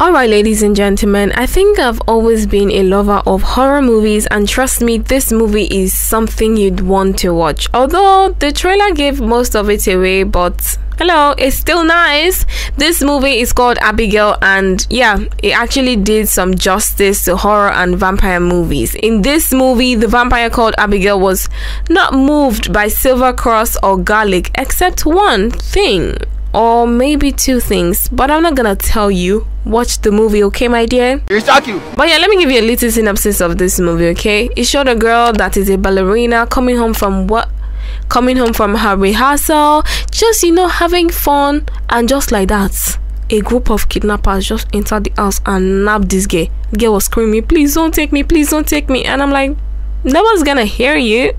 Alright, ladies and gentlemen, I think I've always been a lover of horror movies, and trust me, this movie is something you'd want to watch. Although the trailer gave most of it away, but hello, it's still nice. This movie is called Agigail, and yeah, it actually did some justice to horror and vampire movies. In this movie, the vampire called Agigail was not moved by silver cross or garlic, except one thing. Or maybe two things, but I'm not gonna tell you. Watch the movie, okay, my dear? You're talking. But yeah, let me give you a little synopsis of this movie, okay? It showed a girl that is a ballerina coming home from her rehearsal, just having fun, and just like that, a group of kidnappers just entered the house and nabbed this girl. The girl was screaming, "Please don't take me, please don't take me," and I'm like, no one's gonna hear you.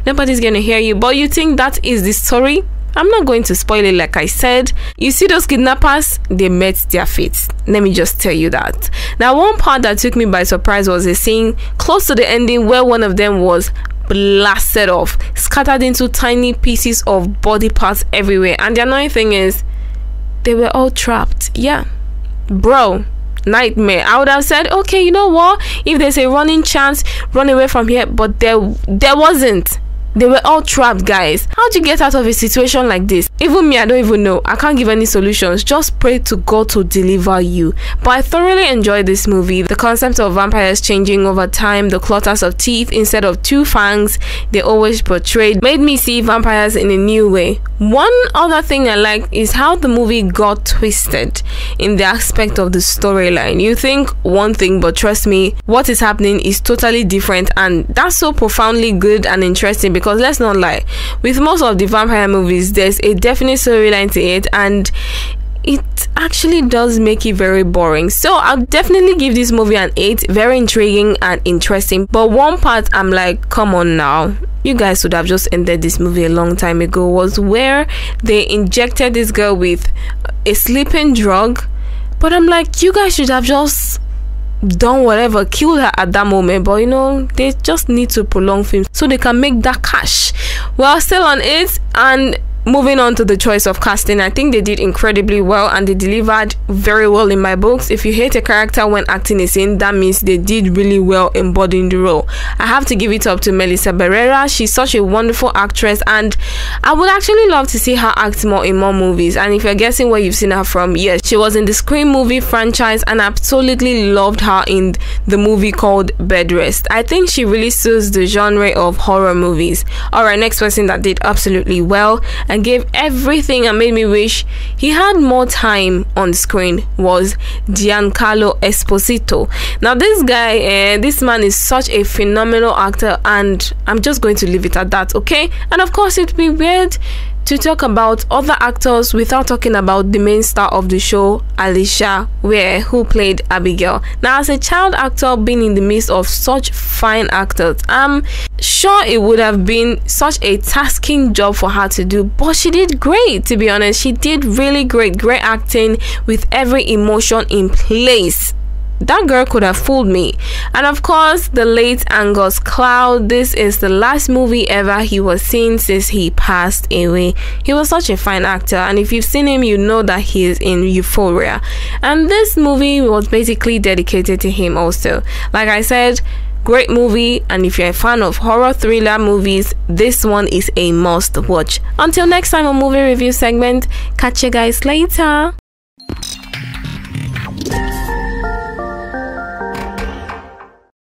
Nobody's gonna hear you. But you think that is the story? I'm not going to spoil it. Like I said, you see those kidnappers, they met their fate. Let me just tell you that. Now, one part that took me by surprise was a scene close to the ending where one of them was blasted off, scattered into tiny pieces of body parts everywhere. And the annoying thing is, they were all trapped. Yeah, bro, nightmare. I would have said, okay, you know what, if there's a running chance, run away from here, but there wasn't. They were all trapped, guys. How'd you get out of a situation like this? Even me, I don't even know. I can't give any solutions. Just pray to God to deliver you. But I thoroughly enjoyed this movie. The concept of vampires changing over time, the clusters of teeth instead of two fangs they always portrayed, made me see vampires in a new way. One other thing I liked is how the movie got twisted in the aspect of the storyline. You think one thing, but trust me, what is happening is totally different, and that's so profoundly good and interesting. Because let's not lie, with most of the vampire movies, there's a definite storyline to it, and it actually does make it very boring. So I'll definitely give this movie an 8. Very intriguing and interesting. But one part I'm like, come on now, you guys should have just ended this movie a long time ago, was where they injected this girl with a sleeping drug. But I'm like, you guys should have just done whatever, killed her at that moment. But they just need to prolong films so they can make that cash. Well, still on it, and moving on to the choice of casting, I think they did incredibly well and they delivered very well in my books. If you hate a character when acting a scene, that means they did really well embodying the role. I have to give it up to Melissa Barrera. She's such a wonderful actress, and I would actually love to see her act more in more movies. And if you're guessing where you've seen her from, yes, she was in the Scream movie franchise, and I absolutely loved her in the movie called Bed Rest. I think she really suits the genre of horror movies. Alright, next person that did absolutely well and gave everything and made me wish he had more time on screen was Giancarlo Esposito. Now this guy, this man is such a phenomenal actor, and I'm just going to leave it at that, okay? And of course, it'd be weird to talk about other actors without talking about the main star of the show, Alicia Ware, who played Agigail. Now, as a child actor being in the midst of such fine actors, I'm sure it would have been such a tasking job for her to do, but she did great. To be honest, she did really great acting with every emotion in place. That girl could have fooled me. And of course, the late Angus Cloud. This is the last movie ever he was seen since he passed away. He was such a fine actor, and if you've seen him, you know that he is in Euphoria. And this movie was basically dedicated to him also. Like I said, great movie, and if you're a fan of horror thriller movies, this one is a must watch. Until next time on movie review segment, catch you guys later.